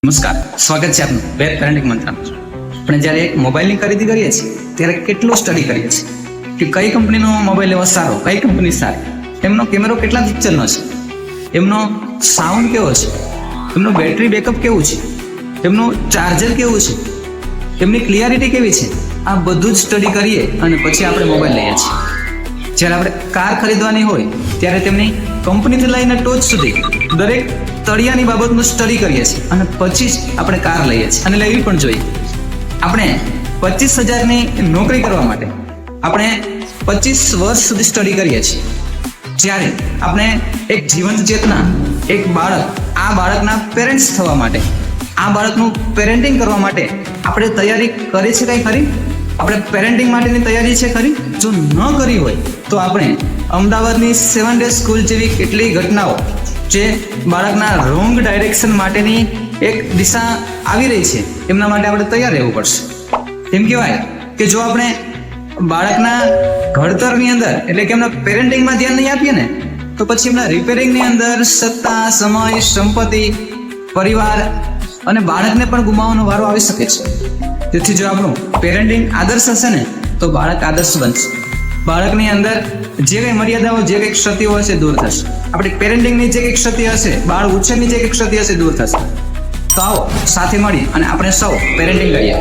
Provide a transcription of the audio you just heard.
નમસ્કાર, સ્વાગત છે આપનું વેબ પેરેન્ટિંગ મંત્રમાં. આપણે જ્યારે એક મોબાઈલની ખરીદી કરીએ છીએ ત્યારે કેટલો સ્ટડી કરીએ છીએ કે કઈ કંપનીનો મોબાઈલ લેવો સારો, કઈ કંપની સારી, એમનો કેમેરો કેટલા પિક્ચરનો છે, એમનો સાઉન્ડ કેવો છે, એમનું બેટરી બેકઅપ કેવું છે, એમનું ચાર્જર કેવું છે, એમની ક્લિયરિટી કેવી છે, આ બધું જ સ્ટડી કરીએ અને પછી આપણે મોબાઈલ લઈએ છીએ. જ્યારે આપણે કાર ખરીદવાની હોય ત્યારે તેમની કંપનીથી લઈને ટોચ સુધી દરેક તળિયાની બાબતનું સ્ટડી કરીએ છીએ અને પછી જ આપણે કાર લઈએ છીએ અને લેવી પણ જોઈએ. આપણે 25,000ની નોકરી કરવા માટે આપણે 25 વર્ષ સુધી સ્ટડી કરીએ છીએ. જ્યારે આપણે એક જીવંત ચેતના, એક બાળક, આ બાળકના પેરેન્ટ્સ થવા માટે, આ બાળકનું પેરેન્ટિંગ કરવા માટે આપણે તૈયારી કરી છે કઈ ખરી? આપણે પેરેન્ટિંગ માટેની તૈયારી છે ખરી? જો ન કરી હોય તો આપણે અમદાવાદની 7 ડે સ્કૂલ જેવી કેટલી ઘટનાઓ જે બાળકના રોંગ ડાયરેક્શન માટેની એક દિશા આવી રહી છે, એમના માટે આપણે તૈયાર રહેવું પડશે. એમ કહેવાય કે જો આપણે બાળકના ઘડતરની અંદર એટલે કે એમના પેરેન્ટિંગમાં ધ્યાન નહીં આપીએ ને તો પછી એમના રિપેરિંગની અંદર સત્તા, સમય, સંપત્તિ, પરિવાર અને બાળકને પણ ગુમાવવાનો વારો આવી શકે છે. તેથી જો આપણું પેરેન્ટિંગ આદર્શ હશે ને તો બાળક આદર્શ બનશે. બાળકની અંદર જે કંઈ મર્યાદાઓ, જે કંઈ ક્ષતિઓ હશે દૂર થશે. આપણી પેરેન્ટિંગની જે કંઈ ક્ષતિ હશે, બાળ ઉછેરની જે કંઈ ક્ષતિ હશે દૂર થશે. તો આવો સાથે મળી અને આપણે સૌ પેરેન્ટિંગ કરીએ.